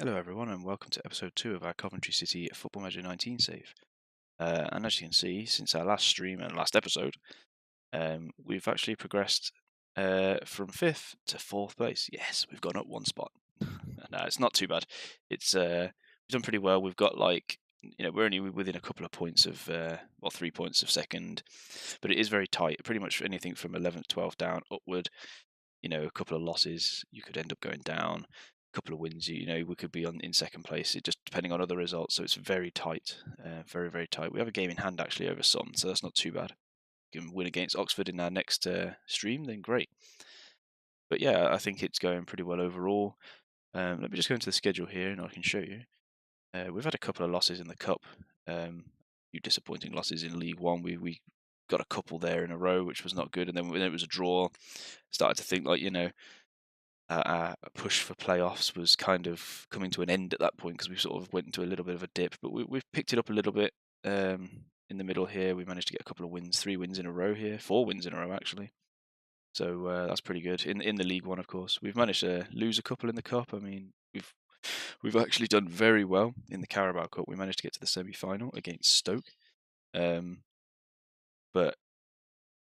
Hello, everyone, and welcome to episode 2 of our Coventry City fm19 save. And as you can see, since our last stream and last episode, we've actually progressed from 5th to 4th place. Yes, we've gone up one spot. No, it's not too bad. It's we've done pretty well. We've got we're only within a couple of points of, 3 points of second, but it is very tight. Pretty much anything from 11th, 12th down upward. A couple of losses, you could end up going down. A couple of wins, we could be in second place. It just depending on other results. So it's very tight, very very tight. We have a game in hand actually over Son, so that's not too bad. We can win against Oxford in our next stream, then great. But yeah, I think it's going pretty well overall. Let me just go into the schedule here, and I can show you. We've had a couple of losses in the cup. Few disappointing losses in League One. We got a couple there in a row, which was not good, and then when it was a draw, started to think our push for playoffs was kind of coming to an end at that point because we sort of went into a little bit of a dip. But we've picked it up a little bit in the middle here. We managed to get a couple of wins, 3 wins in a row here, 4 wins in a row actually. So that's pretty good. In the League One, of course, we've managed to lose a couple in the cup. I mean, we've actually done very well in the Carabao Cup. We managed to get to the semi-final against Stoke, um, but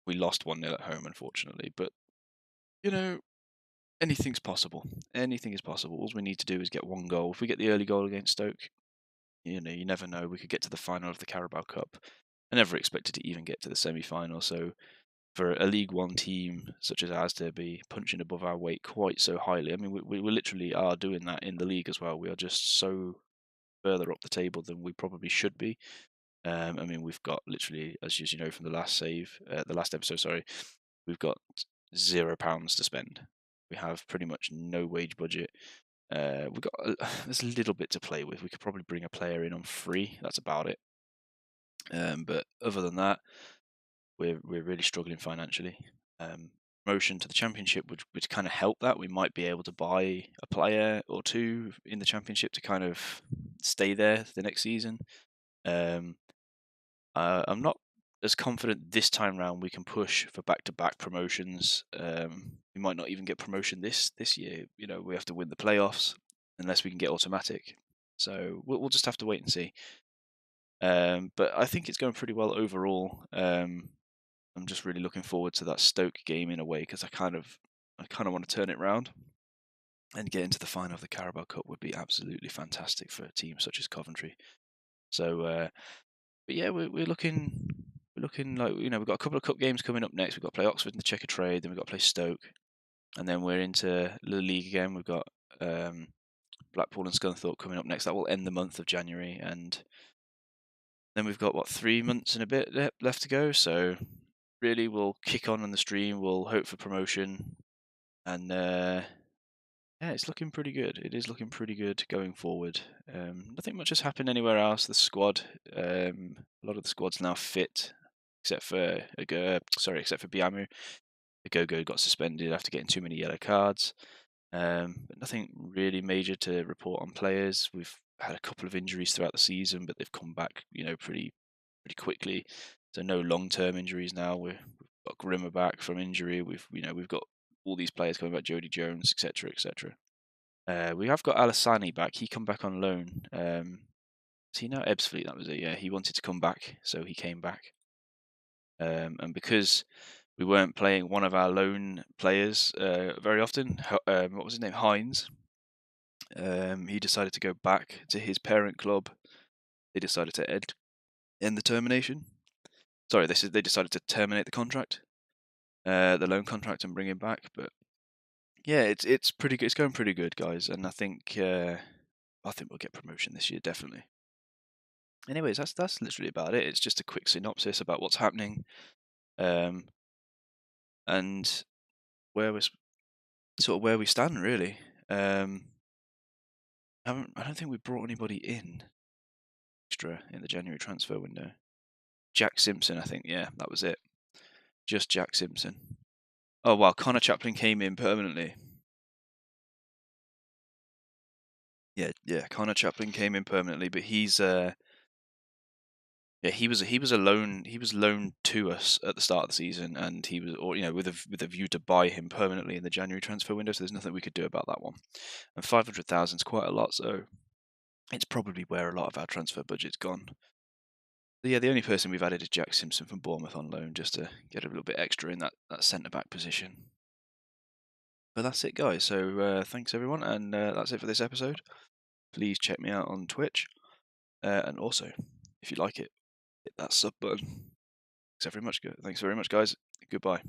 we lost 1-0 at home, unfortunately. But you know, anything's possible. Anything is possible. All we need to do is get one goal. If we get the early goal against Stoke, you never know. We could get to the final of the Carabao Cup. I never expected to even get to the semi-final. So for a League One team such as ours to be punching above our weight quite so highly, I mean, we literally are doing that in the league as well. We are just so further up the table than we probably should be. I mean, we've got literally, as you know from the last episode, sorry, we've got £0 to spend. We have pretty much no wage budget. We've got there's a little bit to play with. We could probably bring a player in on free. That's about it. But other than that, we're really struggling financially. Promotion to the championship would kind of help that. We might be able to buy a player or two in the championship to kind of stay there the next season. I'm not as confident this time round we can push for back-to-back promotions. We might not even get promotion this year. We have to win the playoffs unless we can get automatic. So we'll just have to wait and see. But I think it's going pretty well overall. I'm just really looking forward to that Stoke game in a way because I kind of want to turn it round and get into the final of the Carabao Cup would be absolutely fantastic for a team such as Coventry. So, but yeah, we're looking like we've got a couple of cup games coming up next. We've got to play Oxford in the checkatrade, then we've got to play Stoke, and then we're into the league again. We've got Blackpool and Scunthorpe coming up next. That will end the month of January, and then we've got 3 months and a bit left to go. So really, we'll kick on the stream. We'll hope for promotion, and yeah, it's looking pretty good. It is looking pretty good going forward. Nothing much has happened anywhere else. The squad, a lot of the squad's now fit, except for except for Biamu. Agogo got suspended after getting too many yellow cards. But nothing really major to report on players. We've had a couple of injuries throughout the season, but they've come back, pretty quickly. So no long-term injuries now. We've got Grimmer back from injury. We've got all these players coming back, Jody Jones, etc., etc. We have got Alassani back. He come back on loan. Is he now Ebbsfleet? That was it. Yeah, he wanted to come back, so he came back. And because we weren't playing one of our loan players very often, what was his name? Hines. He decided to go back to his parent club. They decided to end the termination. Sorry, they decided to terminate the contract, the loan contract, and bring him back. But yeah, it's pretty good. It's going pretty good, guys, and I think we'll get promotion this year, definitely. Anyways, that's literally about it. It's just a quick synopsis about what's happening, and where where we stand really. I don't think we brought anybody in extra in the January transfer window. Jack Simpson, I think. Yeah, that was it. Just Jack Simpson. Oh wow, Connor Chaplin came in permanently. Yeah. Connor Chaplin came in permanently, but he's Yeah, he was loaned to us at the start of the season, and he was, or with a view to buy him permanently in the January transfer window. So there's nothing we could do about that one. And 500,000 is quite a lot, so it's probably where a lot of our transfer budget's gone. But yeah, the only person we've added is Jack Simpson from Bournemouth on loan, just to get a little bit extra in that centre back position. But that's it, guys. So thanks everyone, and that's it for this episode. Please check me out on Twitch, and also, if you like it, hit that sub button. Thanks very much, guys. Goodbye.